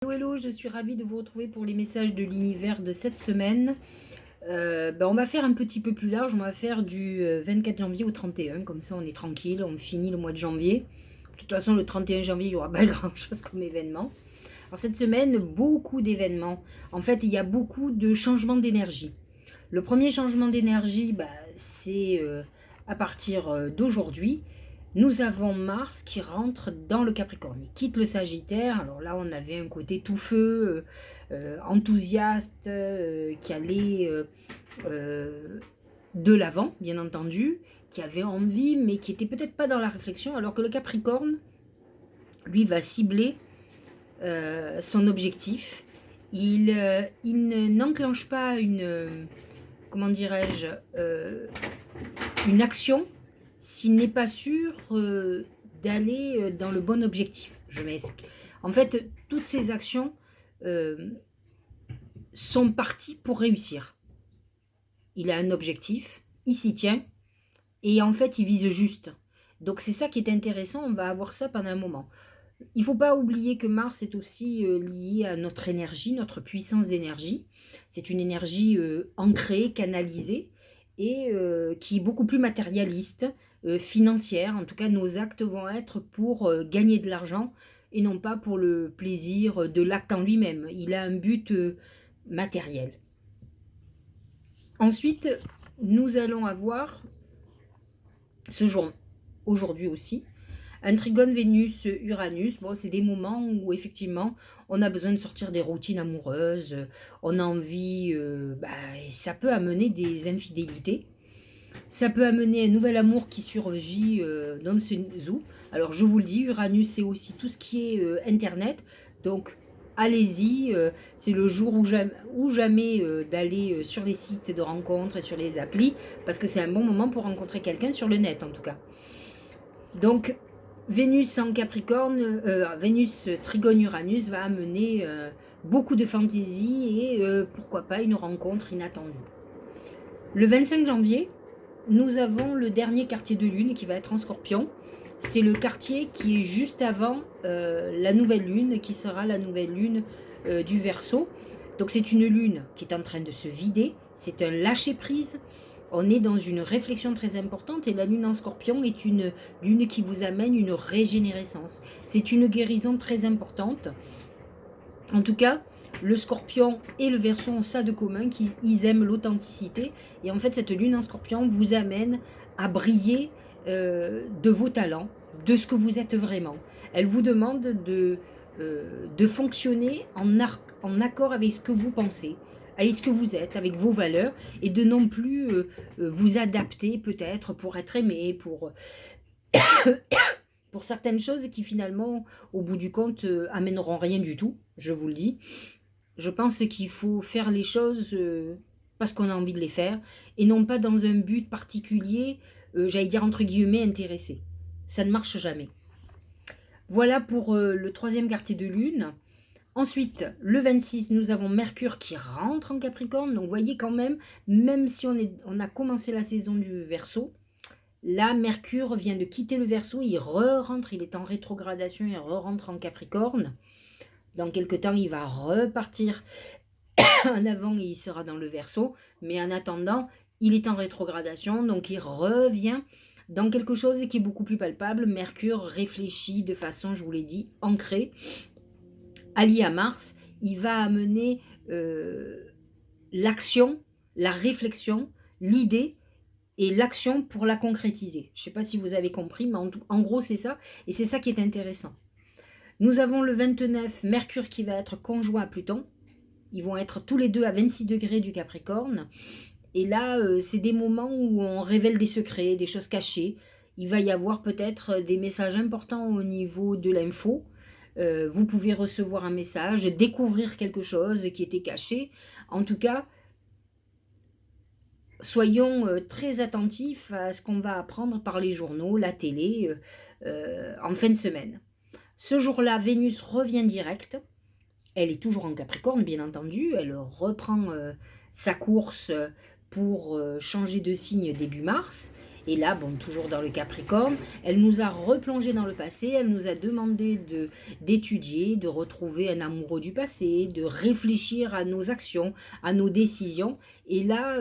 Hello, hello, je suis ravie de vous retrouver pour les messages de l'univers de cette semaine. On va faire un petit peu plus large, on va faire du 24 janvier au 31, comme ça on est tranquille, on finit le mois de janvier. De toute façon, le 31 janvier, il n'y aura pas grand-chose comme événement. Alors cette semaine, beaucoup d'événements. En fait, il y a beaucoup de changements d'énergie. Le premier changement d'énergie, c'est à partir d'aujourd'hui. Nous avons Mars qui rentre dans le Capricorne. Il quitte le Sagittaire. Alors là, on avait un côté tout feu, enthousiaste, qui allait de l'avant, bien entendu, qui avait envie, mais qui était peut-être pas dans la réflexion, alors que le Capricorne, lui, va cibler son objectif. Il n'enclenche pas comment dirais-je, une action s'il n'est pas sûr d'aller dans le bon objectif. En fait, toutes ces actions euh, sont parties pour réussir. Il a un objectif, il s'y tient, et en fait, il vise juste. Donc c'est ça qui est intéressant, on va avoir ça pendant un moment. Il ne faut pas oublier que Mars est aussi lié à notre énergie, notre puissance d'énergie. C'est une énergie ancrée, canalisée, et qui est beaucoup plus matérialiste, financière. En tout cas, nos actes vont être pour gagner de l'argent et non pas pour le plaisir de l'acte en lui-même. Il a un but matériel. Ensuite, nous allons avoir ce jour, aujourd'hui aussi, un trigone Vénus-Uranus. Bon, c'est des moments où effectivement on a besoin de sortir des routines amoureuses, on a envie, ça peut amener des infidélités, ça peut amener un nouvel amour qui surgit dans ce zoo. Alors je vous le dis, Uranus c'est aussi tout ce qui est internet, donc allez-y, c'est le jour ou jamais d'aller sur les sites de rencontres et sur les applis, parce que c'est un bon moment pour rencontrer quelqu'un sur le net en tout cas. Donc Vénus en Capricorne, Vénus Trigone Uranus va amener beaucoup de fantaisie et pourquoi pas une rencontre inattendue. Le 25 janvier, nous avons le dernier quartier de lune qui va être en Scorpion. C'est le quartier qui est juste avant la nouvelle lune, qui sera la nouvelle lune du Verseau. Donc c'est une lune qui est en train de se vider, c'est un lâcher-prise. On est dans une réflexion très importante et la lune en Scorpion est une lune qui vous amène une régénérescence. C'est une guérison très importante. En tout cas, le Scorpion et le Verseau ont ça de commun, qu'ils aiment l'authenticité. Et en fait, cette lune en Scorpion vous amène à briller de vos talents, de ce que vous êtes vraiment. Elle vous demande de fonctionner en accord avec ce que vous pensez, avec ce que vous êtes, avec vos valeurs, et de non plus vous adapter peut-être pour être aimé, pour certaines choses qui finalement, au bout du compte, amèneront rien du tout, je vous le dis. Je pense qu'il faut faire les choses parce qu'on a envie de les faire et non pas dans un but particulier, j'allais dire entre guillemets intéressé. Ça ne marche jamais. Voilà pour le troisième quartier de lune. Ensuite, le 26, nous avons Mercure qui rentre en Capricorne. Donc, vous voyez quand même si on a commencé la saison du Verseau, là, Mercure vient de quitter le Verseau, il re-rentre, il est en rétrogradation, il re-rentre en Capricorne. Dans quelques temps, il va repartir en avant et il sera dans le Verseau. Mais en attendant, il est en rétrogradation, donc il revient dans quelque chose qui est beaucoup plus palpable. Mercure réfléchit de façon, je vous l'ai dit, ancrée. Allié à Mars, il va amener l'action, la réflexion, l'idée et l'action pour la concrétiser. Je ne sais pas si vous avez compris, mais en gros c'est ça, et c'est ça qui est intéressant. Nous avons le 29, Mercure qui va être conjoint à Pluton. Ils vont être tous les deux à 26 degrés du Capricorne. Et là, c'est des moments où on révèle des secrets, des choses cachées. Il va y avoir peut-être des messages importants au niveau de l'info. Vous pouvez recevoir un message, découvrir quelque chose qui était caché. En tout cas, soyons très attentifs à ce qu'on va apprendre par les journaux, la télé, en fin de semaine. Ce jour-là, Vénus revient direct. Elle est toujours en Capricorne, bien entendu. Elle reprend sa course pour changer de signe début mars. Et là, bon, toujours dans le Capricorne, elle nous a replongé dans le passé, elle nous a demandé d'étudier, de retrouver un amoureux du passé, de réfléchir à nos actions, à nos décisions. Et là,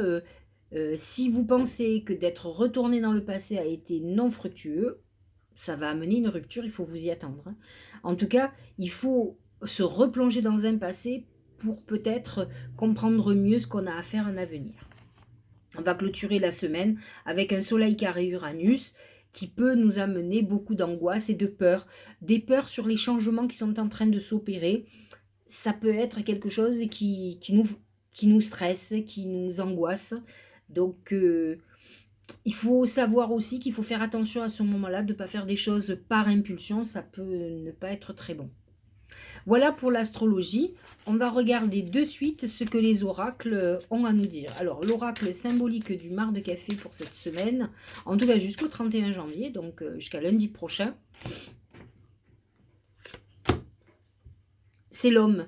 si vous pensez que d'être retourné dans le passé a été non fructueux, ça va amener une rupture, il faut vous y attendre, hein. En tout cas, il faut se replonger dans un passé pour peut-être comprendre mieux ce qu'on a à faire en avenir. On va clôturer la semaine avec un soleil carré Uranus qui peut nous amener beaucoup d'angoisse et de peur. Des peurs sur les changements qui sont en train de s'opérer. Ça peut être quelque chose qui nous stresse, qui nous angoisse. Donc, il faut savoir aussi qu'il faut faire attention à ce moment-là, de ne pas faire des choses par impulsion. Ça peut ne pas être très bon. Voilà pour l'astrologie. On va regarder de suite ce que les oracles ont à nous dire. Alors, l'oracle symbolique du mar de café pour cette semaine, en tout cas jusqu'au 31 janvier, donc jusqu'à lundi prochain, c'est l'homme.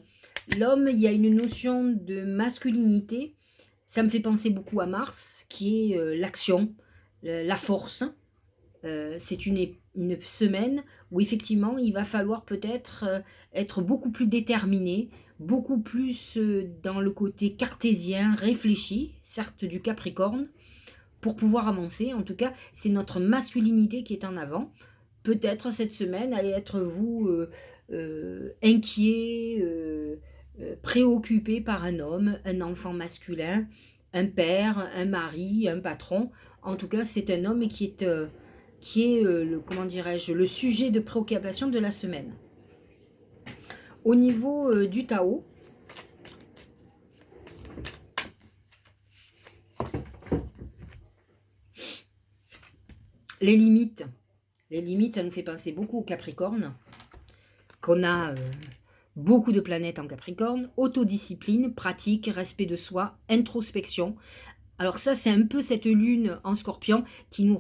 L'homme, il y a une notion de masculinité. Ça me fait penser beaucoup à Mars, qui est l'action, la force. C'est une semaine où effectivement il va falloir peut-être être beaucoup plus déterminé, beaucoup plus dans le côté cartésien, réfléchi, certes du Capricorne, pour pouvoir avancer. En tout cas, c'est notre masculinité qui est en avant. Peut-être cette semaine allez être vous inquiet, préoccupé par un homme, un enfant masculin, un père, un mari, un patron. En tout cas, c'est un homme qui est comment dirais-je, le sujet de préoccupation de la semaine. Au niveau du Tao, les limites, ça nous fait penser beaucoup au Capricorne, qu'on a beaucoup de planètes en Capricorne, autodiscipline, pratique, respect de soi, introspection. Alors ça, c'est un peu cette lune en Scorpion qui nous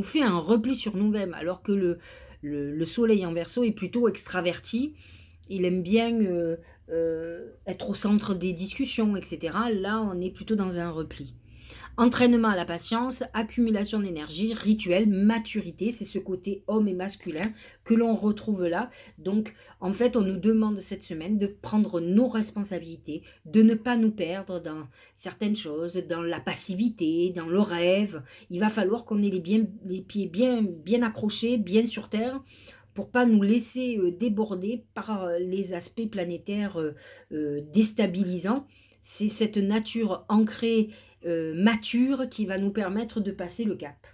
fait un repli sur nous-mêmes, alors que le soleil en Verseau est plutôt extraverti. Il aime bien être au centre des discussions, etc. Là, on est plutôt dans un repli. Entraînement à la patience, accumulation d'énergie, rituel, maturité, c'est ce côté homme et masculin que l'on retrouve là. Donc, en fait, on nous demande cette semaine de prendre nos responsabilités, de ne pas nous perdre dans certaines choses, dans la passivité, dans le rêve. Il va falloir qu'on ait les pieds bien accrochés, bien sur terre, pour pas nous laisser déborder par les aspects planétaires déstabilisants. C'est cette nature ancrée, mature, qui va nous permettre de passer le cap.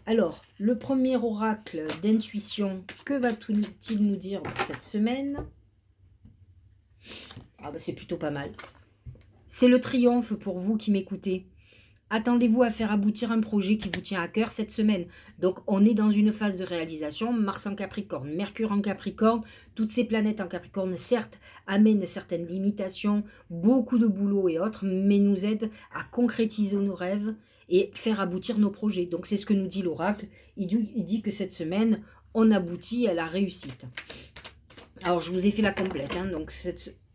Alors, le premier oracle d'intuition, que va-t-il nous dire pour cette semaine? Ah bah c'est plutôt pas mal. C'est le triomphe pour vous qui m'écoutez. Attendez-vous à faire aboutir un projet qui vous tient à cœur cette semaine. Donc, on est dans une phase de réalisation. Mars en Capricorne, Mercure en Capricorne, toutes ces planètes en Capricorne, certes, amènent certaines limitations, beaucoup de boulot et autres, mais nous aident à concrétiser nos rêves et faire aboutir nos projets. Donc, c'est ce que nous dit l'oracle. Il dit que cette semaine, on aboutit à la réussite. Alors, je vous ai fait la complète, hein. Donc,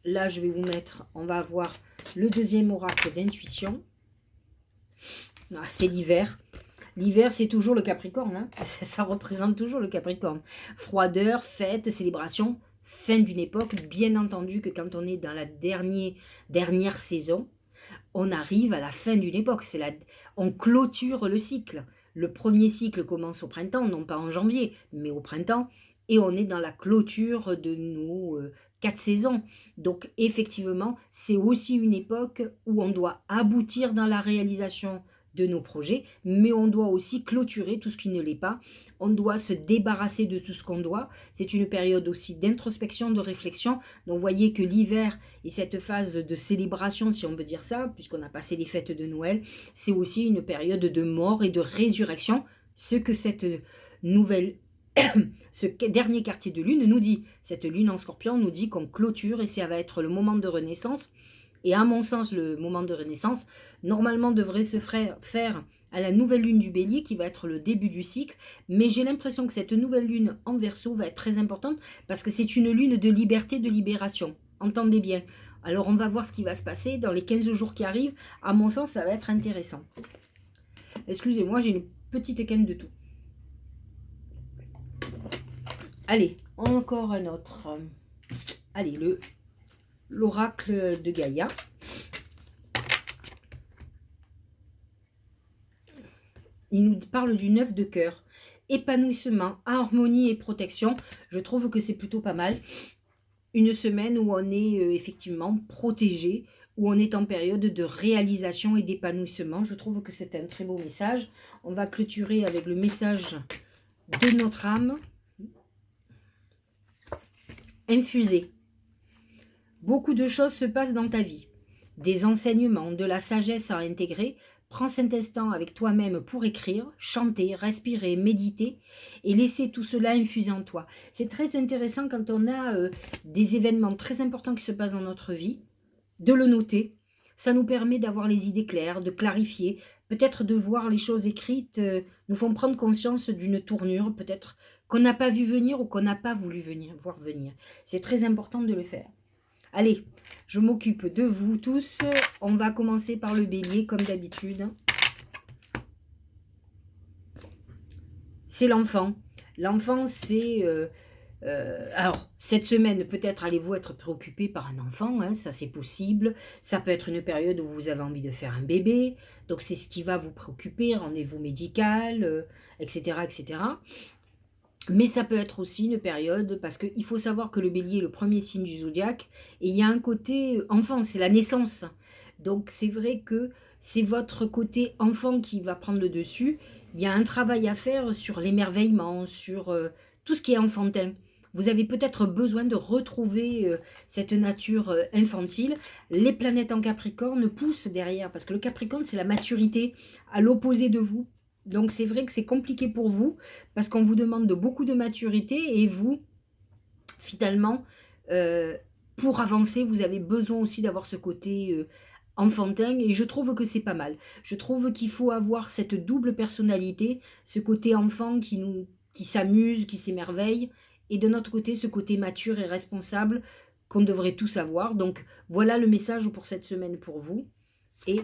là, je vais vous mettre, on va avoir le deuxième oracle d'intuition. Ah, c'est l'hiver. L'hiver, c'est toujours le Capricorne, hein. Ça représente toujours le Capricorne. Froideur, fête, célébration, fin d'une époque. Bien entendu que quand on est dans la dernière saison, on arrive à la fin d'une époque. On clôture le cycle. Le premier cycle commence au printemps, non pas en janvier, mais au printemps. Et on est dans la clôture de nos 4 saisons. Donc effectivement, c'est aussi une époque où on doit aboutir dans la réalisation de nos projets, mais on doit aussi clôturer tout ce qui ne l'est pas. On doit se débarrasser de tout ce qu'on doit. C'est une période aussi d'introspection, de réflexion. Donc vous voyez que l'hiver et cette phase de célébration, si on peut dire ça, puisqu'on a passé les fêtes de Noël, c'est aussi une période de mort et de résurrection, ce que cette nouvelle ce dernier quartier de lune nous dit. Cette lune en Scorpion nous dit qu'on clôture et ça va être le moment de renaissance. Et à mon sens, le moment de renaissance, normalement, devrait se faire à la nouvelle lune du Bélier, qui va être le début du cycle. Mais j'ai l'impression que cette nouvelle lune en Verseau va être très importante, parce que c'est une lune de liberté, de libération. Entendez bien. Alors, on va voir ce qui va se passer dans les 15 jours qui arrivent. À mon sens, ça va être intéressant. Excusez-moi, j'ai une petite canne de tout. Allez, encore un autre. Allez, l'oracle de Gaïa. Il nous parle du 9 de cœur. Épanouissement, harmonie et protection. Je trouve que c'est plutôt pas mal. Une semaine où on est effectivement protégé, où on est en période de réalisation et d'épanouissement. Je trouve que c'est un très beau message. On va clôturer avec le message de notre âme. Infusé. Beaucoup de choses se passent dans ta vie. Des enseignements, de la sagesse à intégrer. Prends cet instant avec toi-même pour écrire, chanter, respirer, méditer et laisser tout cela infuser en toi. C'est très intéressant quand on a des événements très importants qui se passent dans notre vie, de le noter. Ça nous permet d'avoir les idées claires, de clarifier, peut-être de voir les choses écrites, nous font prendre conscience d'une tournure, peut-être qu'on n'a pas vu venir ou qu'on n'a pas voulu voir venir. C'est très important de le faire. Allez, je m'occupe de vous tous. On va commencer par le bélier, comme d'habitude. C'est l'enfant. L'enfant, c'est... alors, cette semaine, peut-être allez-vous être préoccupé par un enfant, hein, ça c'est possible. Ça peut être une période où vous avez envie de faire un bébé. Donc, c'est ce qui va vous préoccuper, rendez-vous médical, etc., etc. Mais ça peut être aussi une période, parce qu'il faut savoir que le bélier est le premier signe du zodiaque, et il y a un côté enfant, c'est la naissance. Donc c'est vrai que c'est votre côté enfant qui va prendre le dessus. Il y a un travail à faire sur l'émerveillement, sur tout ce qui est enfantin. Vous avez peut-être besoin de retrouver cette nature infantile. Les planètes en Capricorne poussent derrière, parce que le Capricorne, c'est la maturité à l'opposé de vous. Donc c'est vrai que c'est compliqué pour vous parce qu'on vous demande beaucoup de maturité et vous, finalement, pour avancer, vous avez besoin aussi d'avoir ce côté enfantin et je trouve que c'est pas mal. Je trouve qu'il faut avoir cette double personnalité, ce côté enfant qui s'amuse, qui s'émerveille et de notre côté ce côté mature et responsable qu'on devrait tous avoir. Donc voilà le message pour cette semaine pour vous et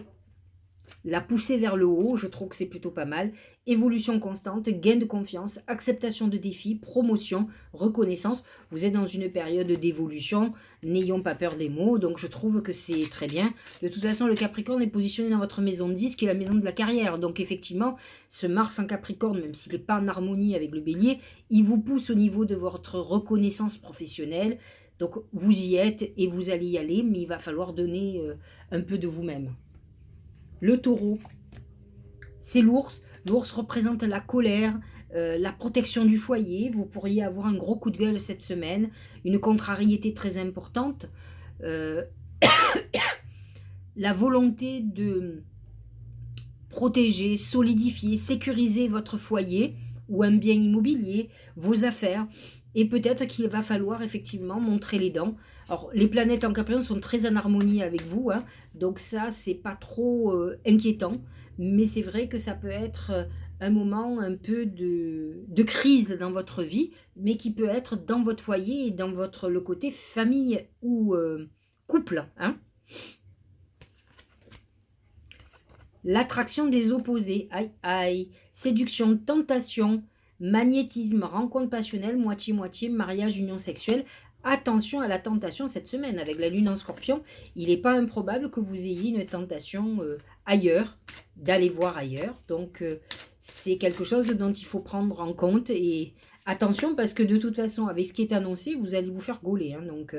la poussée vers le haut, je trouve que c'est plutôt pas mal. Évolution constante, gain de confiance, acceptation de défis, promotion, reconnaissance. Vous êtes dans une période d'évolution, n'ayons pas peur des mots, donc je trouve que c'est très bien. De toute façon, le Capricorne est positionné dans votre maison 10, qui est la maison de la carrière. Donc effectivement, ce Mars en Capricorne, même s'il n'est pas en harmonie avec le Bélier, il vous pousse au niveau de votre reconnaissance professionnelle. Donc vous y êtes et vous allez y aller, mais il va falloir donner un peu de vous-même. Le taureau, c'est l'ours. L'ours représente la colère, la protection du foyer. Vous pourriez avoir un gros coup de gueule cette semaine, une contrariété très importante. La volonté de protéger, solidifier, sécuriser votre foyer ou un bien immobilier, vos affaires. Et peut-être qu'il va falloir effectivement montrer les dents. Alors, les planètes en Capricorne sont très en harmonie avec vous, hein, donc ça, c'est pas trop inquiétant. Mais c'est vrai que ça peut être un moment un peu de crise dans votre vie, mais qui peut être dans votre foyer et dans le côté famille ou couple. Hein. L'attraction des opposés, aïe aïe, séduction, tentation, magnétisme, rencontre passionnelle, moitié-moitié, mariage, union sexuelle. Attention à la tentation cette semaine. Avec la lune en scorpion, il n'est pas improbable que vous ayez une tentation ailleurs, d'aller voir ailleurs. Donc, c'est quelque chose dont il faut prendre en compte. Et attention, parce que de toute façon, avec ce qui est annoncé, vous allez vous faire gauler. Hein, donc,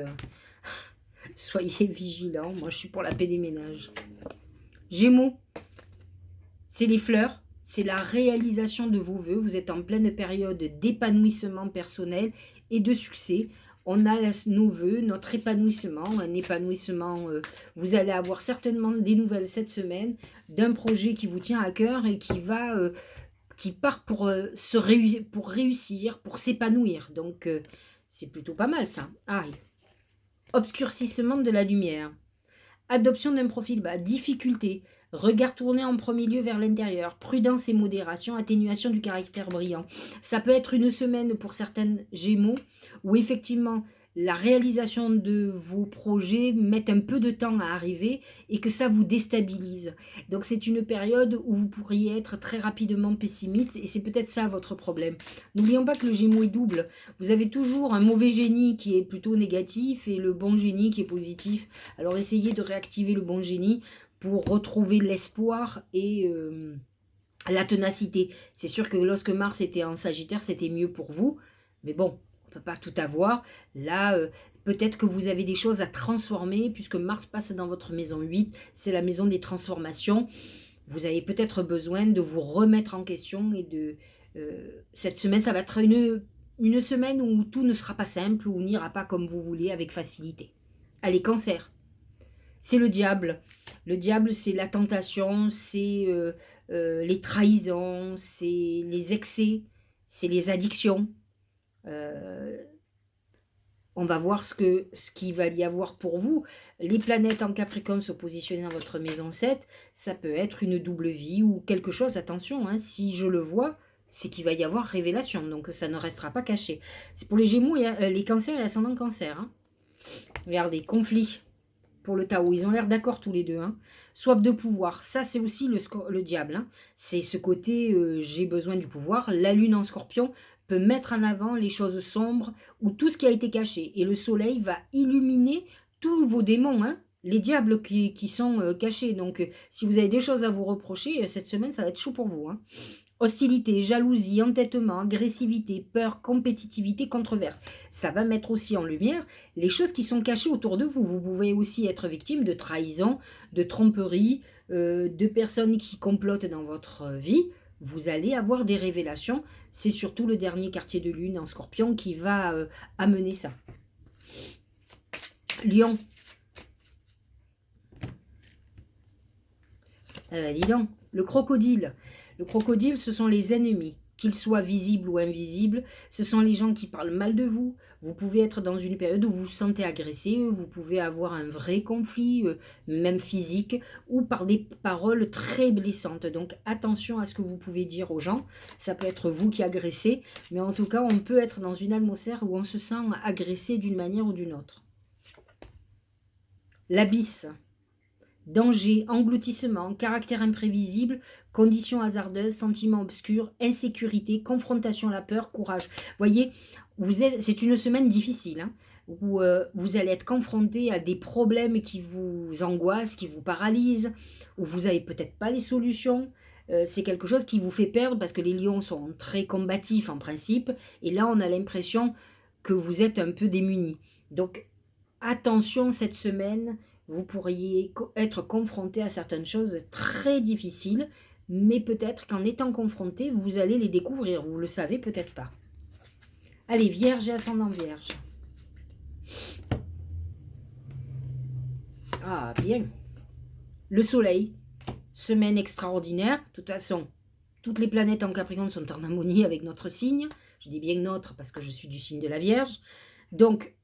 soyez vigilants. Moi, je suis pour la paix des ménages. Gémeaux, c'est les fleurs. C'est la réalisation de vos vœux. Vous êtes en pleine période d'épanouissement personnel et de succès. On a nos vœux, notre épanouissement, un épanouissement. Vous allez avoir certainement des nouvelles cette semaine d'un projet qui vous tient à cœur et qui part pour réussir, pour s'épanouir. Donc, c'est plutôt pas mal ça. Ah, obscurcissement de la lumière. Adoption d'un profil bas, difficulté, regard tourné en premier lieu vers l'intérieur, prudence et modération, atténuation du caractère brillant. Ça peut être une semaine pour certaines Gémeaux où effectivement la réalisation de vos projets met un peu de temps à arriver et que ça vous déstabilise. Donc c'est une période où vous pourriez être très rapidement pessimiste et c'est peut-être ça votre problème. N'oublions pas que le Gémeaux est double. Vous avez toujours un mauvais génie qui est plutôt négatif et le bon génie qui est positif. Alors essayez de réactiver le bon génie pour retrouver l'espoir et la ténacité. C'est sûr que lorsque Mars était en Sagittaire, c'était mieux pour vous. Mais bon, on ne peut pas tout avoir. Là, peut-être que vous avez des choses à transformer, puisque Mars passe dans votre maison 8. C'est la maison des transformations. Vous avez peut-être besoin de vous remettre en question. Et de cette semaine, ça va être une semaine où tout ne sera pas simple, où n'ira pas comme vous voulez, avec facilité. Allez, Cancer. C'est le diable. Le diable, c'est la tentation, c'est les trahisons, c'est les excès, c'est les addictions. Euh, on va voir ce qu'il va y avoir pour vous. Les planètes en Capricorne se positionner dans votre maison 7, ça peut être une double vie ou quelque chose. Attention, hein, si je le vois, c'est qu'il va y avoir révélation, donc ça ne restera pas caché. C'est pour les Gémeaux, et les Cancers et l'ascendant Cancer. Hein. Regardez, conflit pour le Tao. Ils ont l'air d'accord tous les deux. Hein. Soif de pouvoir, ça c'est aussi le diable. Hein. C'est ce côté j'ai besoin du pouvoir. La lune en scorpion peut mettre en avant les choses sombres ou tout ce qui a été caché. Et le soleil va illuminer tous vos démons, hein. Les diables qui sont cachés. Donc si vous avez des choses à vous reprocher, cette semaine ça va être chaud pour vous. Hein. Hostilité, jalousie, entêtement, agressivité, peur, compétitivité, controverse. Ça va mettre aussi en lumière les choses qui sont cachées autour de vous. Vous pouvez aussi être victime de trahison, de tromperie, de personnes qui complotent dans votre vie. Vous allez avoir des révélations. C'est surtout le dernier quartier de lune en scorpion qui va amener ça. Lion. Dis donc, le crocodile. Le crocodile, ce sont les ennemis, qu'ils soient visibles ou invisibles. Ce sont les gens qui parlent mal de vous. Vous pouvez être dans une période où vous vous sentez agressé, vous pouvez avoir un vrai conflit, même physique, ou par des paroles très blessantes. Donc attention à ce que vous pouvez dire aux gens. Ça peut être vous qui agressez, mais en tout cas, on peut être dans une atmosphère où on se sent agressé d'une manière ou d'une autre. L'abysse. Danger, engloutissement, caractère imprévisible, conditions hasardeuses, sentiments obscurs, insécurité, confrontation à la peur, courage. Voyez, c'est une semaine difficile, hein, où vous allez être confronté à des problèmes qui vous angoissent, qui vous paralysent, où vous n'avez peut-être pas les solutions. C'est quelque chose qui vous fait perdre parce que les lions sont très combatifs en principe. Et là, on a l'impression que vous êtes un peu démunis. Donc, attention cette semaine. Vous pourriez être confronté à certaines choses très difficiles, mais peut-être qu'en étant confronté, vous allez les découvrir. Vous ne le savez peut-être pas. Allez, Vierge et ascendant Vierge. Ah, bien. Le Soleil, semaine extraordinaire. De toute façon, toutes les planètes en Capricorne sont en harmonie avec notre signe. Je dis bien notre parce que je suis du signe de la Vierge. Donc,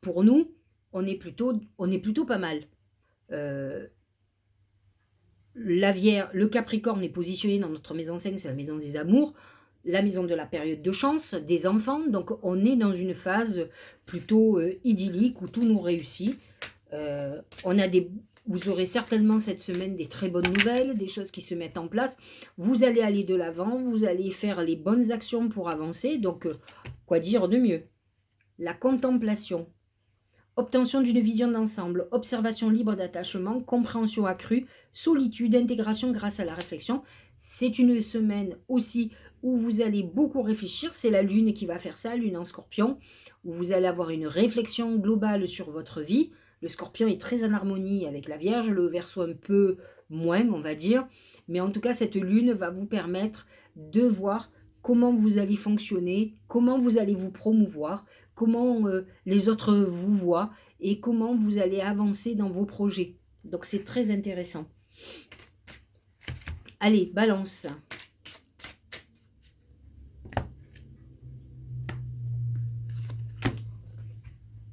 pour nous, on est plutôt pas mal. Le Capricorne est positionné dans notre maison 5, c'est la maison des amours, la maison de la période de chance, des enfants. Donc on est dans une phase plutôt idyllique où tout nous réussit. Vous aurez certainement cette semaine des très bonnes nouvelles, des choses qui se mettent en place. Vous allez aller de l'avant, vous allez faire les bonnes actions pour avancer. Donc, quoi dire de mieux? La contemplation. Obtention d'une vision d'ensemble, observation libre d'attachement, compréhension accrue, solitude, intégration grâce à la réflexion. C'est une semaine aussi où vous allez beaucoup réfléchir. C'est la lune qui va faire ça, lune en scorpion, où vous allez avoir une réflexion globale sur votre vie. Le scorpion est très en harmonie avec la Vierge, le Verseau un peu moins, on va dire. Mais en tout cas, cette lune va vous permettre de voir comment vous allez fonctionner, comment vous allez vous promouvoir, comment les autres vous voient et comment vous allez avancer dans vos projets. Donc c'est très intéressant. Allez, Balance.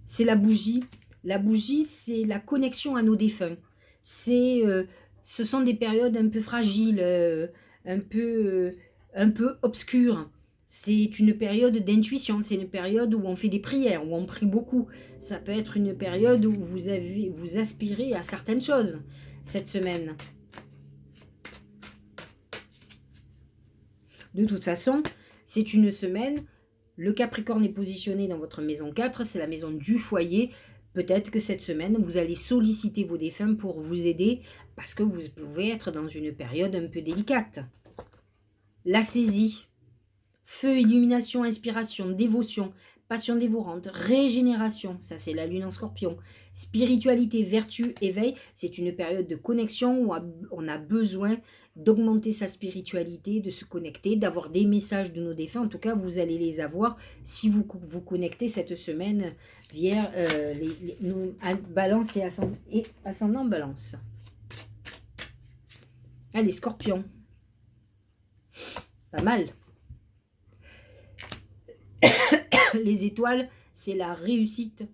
C'est la bougie. La bougie, c'est la connexion à nos défunts. Ce sont des périodes un peu fragiles, un peu obscures. C'est une période d'intuition, c'est une période où on fait des prières, où on prie beaucoup. Ça peut être une période où vous aspirez à certaines choses cette semaine. De toute façon, c'est une semaine, le Capricorne est positionné dans votre maison 4, c'est la maison du foyer. Peut-être que cette semaine, vous allez solliciter vos défunts pour vous aider parce que vous pouvez être dans une période un peu délicate. La saisie. Feu, illumination, inspiration, dévotion, passion dévorante, régénération, ça c'est la lune en scorpion, spiritualité, vertu, éveil, c'est une période de connexion où on a besoin d'augmenter sa spiritualité, de se connecter, d'avoir des messages de nos défunts. En tout cas, vous allez les avoir si vous vous connectez cette semaine via Balance et ascendant Balance. Allez, Scorpion. Pas mal. Les étoiles, c'est la réussite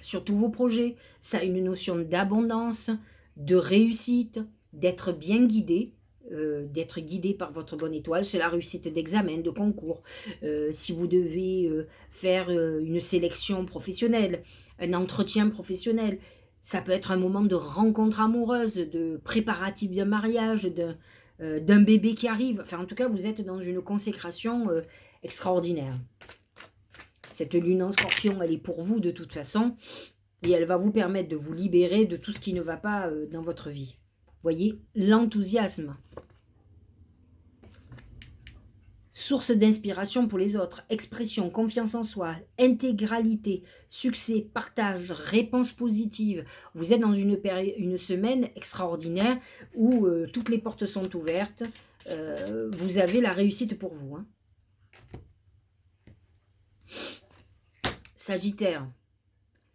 sur tous vos projets. Ça a une notion d'abondance, de réussite, d'être bien guidé, d'être guidé par votre bonne étoile. C'est la réussite d'examen, de concours. Si vous devez faire une sélection professionnelle, un entretien professionnel, ça peut être un moment de rencontre amoureuse, de préparatif d'un mariage, d'un bébé qui arrive. Enfin, en tout cas, vous êtes dans une consécration extraordinaire. Cette lune en scorpion, elle est pour vous de toute façon. Et elle va vous permettre de vous libérer de tout ce qui ne va pas dans votre vie. Voyez, l'enthousiasme. Source d'inspiration pour les autres. Expression, confiance en soi, intégralité, succès, partage, réponse positive. Vous êtes dans une semaine extraordinaire où toutes les portes sont ouvertes. Vous avez la réussite pour vous. Hein. Sagittaire,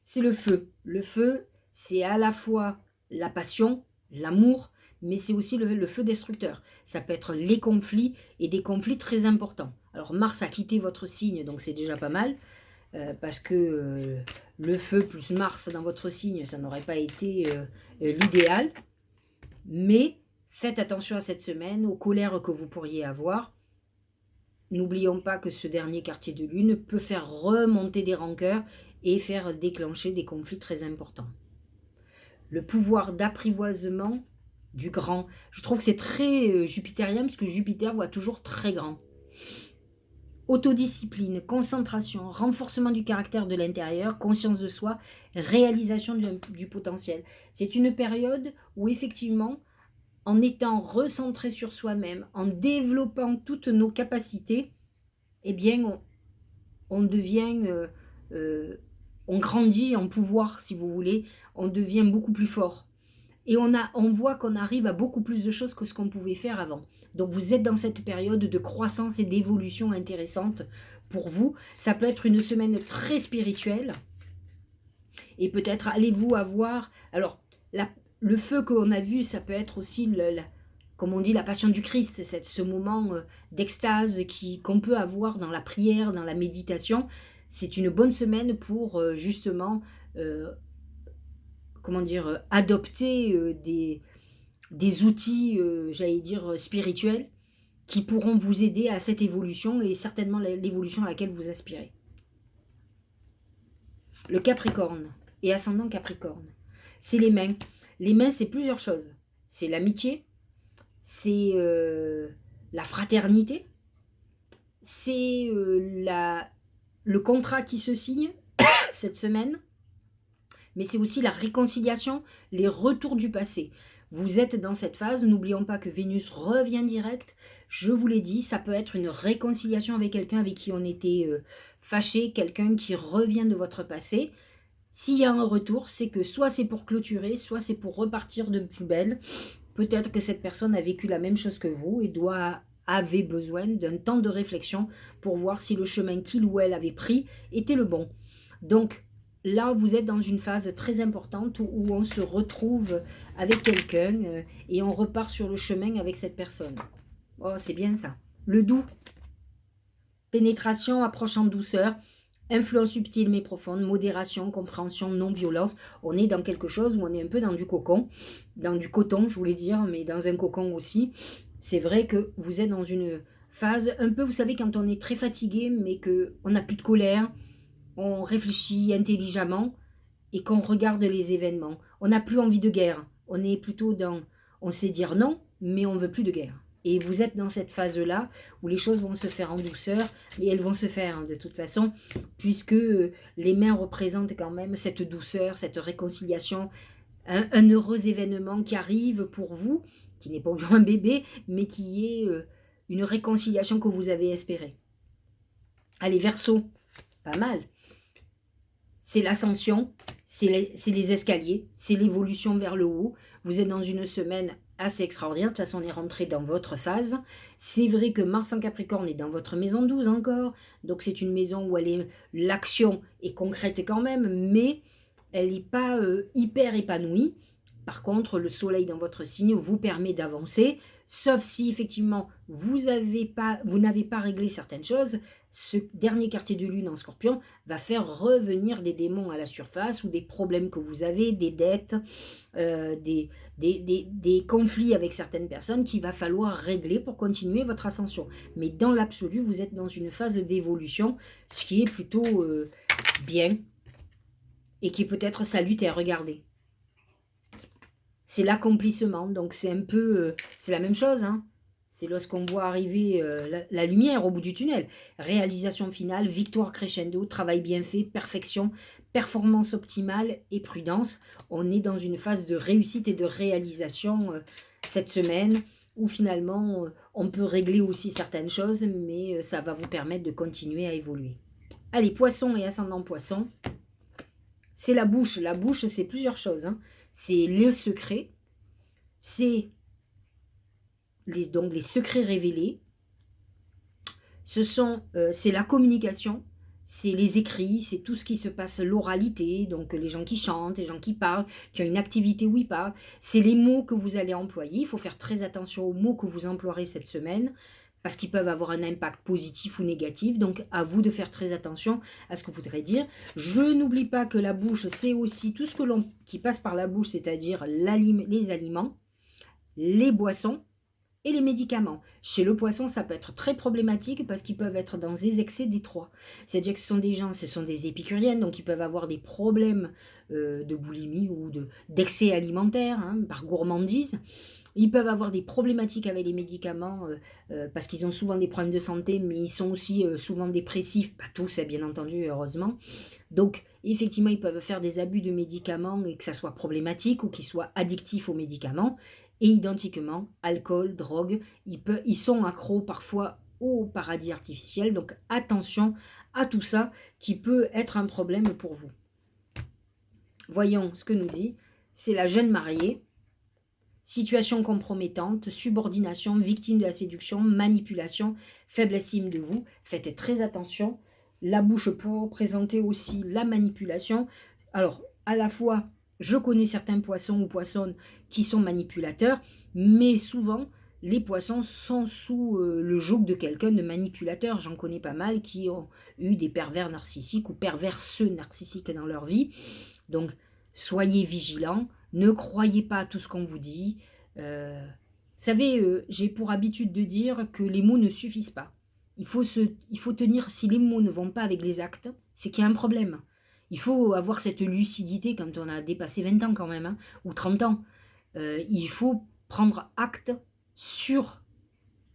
c'est le feu. Le feu, c'est à la fois la passion, l'amour, mais c'est aussi le feu destructeur. Ça peut être les conflits et des conflits très importants. Alors Mars a quitté votre signe, donc c'est déjà pas mal, parce que le feu plus Mars dans votre signe, ça n'aurait pas été l'idéal. Mais faites attention à cette semaine, aux colères que vous pourriez avoir. N'oublions pas que ce dernier quartier de lune peut faire remonter des rancœurs et faire déclencher des conflits très importants. Le pouvoir d'apprivoisement du grand. Je trouve que c'est très jupitérien parce que Jupiter voit toujours très grand. Autodiscipline, concentration, renforcement du caractère de l'intérieur, conscience de soi, réalisation du potentiel. C'est une période où effectivement, en étant recentré sur soi-même, en développant toutes nos capacités, eh bien, on devient, on grandit en pouvoir, si vous voulez, on devient beaucoup plus fort. Et on voit qu'on arrive à beaucoup plus de choses que ce qu'on pouvait faire avant. Donc vous êtes dans cette période de croissance et d'évolution intéressante pour vous. Ça peut être une semaine très spirituelle. Et peut-être allez-vous avoir... Alors, le feu qu'on a vu, ça peut être aussi, comme on dit, la passion du Christ. C'est ce moment d'extase qu'on peut avoir dans la prière, dans la méditation. C'est une bonne semaine pour justement... adopter des outils, j'allais dire, spirituels qui pourront vous aider à cette évolution et certainement l'évolution à laquelle vous aspirez. Le Capricorne et ascendant Capricorne, c'est les mains. Les mains, c'est plusieurs choses. C'est l'amitié, c'est la fraternité, c'est le contrat qui se signe cette semaine, mais c'est aussi la réconciliation, les retours du passé. Vous êtes dans cette phase, n'oublions pas que Vénus revient direct. Je vous l'ai dit, ça peut être une réconciliation avec quelqu'un avec qui on était fâché, quelqu'un qui revient de votre passé. S'il y a un retour, c'est que soit c'est pour clôturer, soit c'est pour repartir de plus belle. Peut-être que cette personne a vécu la même chose que vous et avait besoin d'un temps de réflexion pour voir si le chemin qu'il ou elle avait pris était le bon. Donc, là, vous êtes dans une phase très importante où on se retrouve avec quelqu'un et on repart sur le chemin avec cette personne. Oh, c'est bien ça. Le doux. Pénétration, approche en douceur, influence subtile mais profonde, modération, compréhension, non-violence. On est dans quelque chose où on est un peu dans du cocon, dans du coton, je voulais dire, mais dans un cocon aussi. C'est vrai que vous êtes dans une phase un peu, vous savez, quand on est très fatigué, mais qu'on n'a plus de colère, on réfléchit intelligemment et qu'on regarde les événements. On n'a plus envie de guerre. On est plutôt dans, on sait dire non, mais on veut plus de guerre. Et vous êtes dans cette phase-là où les choses vont se faire en douceur, mais elles vont se faire de toute façon, puisque les mains représentent quand même cette douceur, cette réconciliation, un heureux événement qui arrive pour vous, qui n'est pas un bébé, mais qui est une réconciliation que vous avez espérée. Allez, Verseau, pas mal. C'est l'ascension, c'est les escaliers, c'est l'évolution vers le haut. Vous êtes dans une semaine assez extraordinaire. De toute façon, on est rentré dans votre phase. C'est vrai que Mars en Capricorne est dans votre maison 12 encore. Donc, c'est une maison où l'action est concrète quand même, mais elle n'est pas hyper épanouie. Par contre, le soleil dans votre signe vous permet d'avancer, sauf si effectivement vous n'avez pas réglé certaines choses. Ce dernier quartier de lune en Scorpion va faire revenir des démons à la surface ou des problèmes que vous avez, des dettes, des conflits avec certaines personnes qu'il va falloir régler pour continuer votre ascension. Mais dans l'absolu, vous êtes dans une phase d'évolution, ce qui est plutôt bien et qui est peut-être salutaire. Regardez. C'est l'accomplissement, donc c'est un peu, c'est la même chose, hein. C'est lorsqu'on voit arriver la lumière au bout du tunnel. Réalisation finale, victoire crescendo, travail bien fait, perfection, performance optimale et prudence. On est dans une phase de réussite et de réalisation cette semaine, où finalement on peut régler aussi certaines choses, mais ça va vous permettre de continuer à évoluer. Allez, poisson et ascendant poisson, c'est la bouche. La bouche, c'est plusieurs choses, hein. C'est le secret, c'est donc les secrets révélés, c'est la communication, c'est les écrits, c'est tout ce qui se passe, l'oralité, donc les gens qui chantent, les gens qui parlent, qui ont une activité où ils parlent, c'est les mots que vous allez employer. Il faut faire très attention aux mots que vous emploierez cette semaine, parce qu'ils peuvent avoir un impact positif ou négatif, donc à vous de faire très attention à ce que vous voudrez dire. Je n'oublie pas que la bouche, c'est aussi tout ce qui passe par la bouche, c'est-à-dire les aliments, les boissons et les médicaments. Chez le poisson, ça peut être très problématique parce qu'ils peuvent être dans des excès des trois. C'est-à-dire que ce sont des épicuriennes, donc ils peuvent avoir des problèmes de boulimie ou d'excès alimentaire, hein, par gourmandise. Ils peuvent avoir des problématiques avec les médicaments parce qu'ils ont souvent des problèmes de santé, mais ils sont aussi souvent dépressifs, pas tous, bien entendu, heureusement. Donc, effectivement, ils peuvent faire des abus de médicaments et que ça soit problématique ou qu'ils soient addictifs aux médicaments. Et identiquement, alcool, drogue, ils sont accros parfois au paradis artificiel. Donc, attention à tout ça qui peut être un problème pour vous. Voyons ce que nous dit. C'est la jeune mariée. Situation compromettante, subordination, victime de la séduction, manipulation, faible estime de vous. Faites très attention. La bouche peut représenter aussi la manipulation. Alors, à la fois, je connais certains poissons ou poissonnes qui sont manipulateurs, mais souvent, les poissons sont sous le joug de quelqu'un de manipulateur. J'en connais pas mal qui ont eu des pervers narcissiques ou perverseux narcissiques dans leur vie. Donc, soyez vigilants. Ne croyez pas à tout ce qu'on vous dit. Vous savez, j'ai pour habitude de dire que les mots ne suffisent pas. Il faut tenir, si les mots ne vont pas avec les actes, c'est qu'il y a un problème. Il faut avoir cette lucidité quand on a dépassé 20 ans quand même, hein, ou 30 ans. Il faut prendre acte sur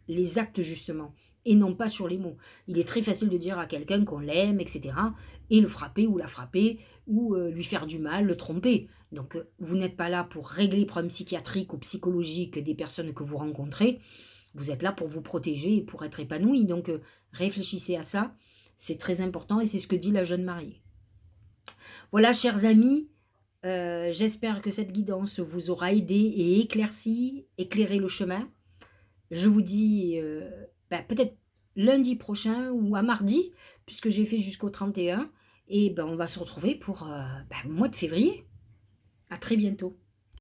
les actes justement, et non pas sur les mots. Il est très facile de dire à quelqu'un qu'on l'aime, etc., et le frapper ou la frapper, ou lui faire du mal, le tromper. Donc vous n'êtes pas là pour régler les problèmes psychiatriques ou psychologiques des personnes que vous rencontrez, vous êtes là pour vous protéger et pour être épanoui. Donc réfléchissez à ça, c'est très important et c'est ce que dit la jeune mariée. Voilà, chers amis, j'espère que cette guidance vous aura aidé et éclairé le chemin. Je vous dis peut-être lundi prochain ou à mardi, puisque j'ai fait jusqu'au 31, et on va se retrouver pour le mois de février. À très bientôt.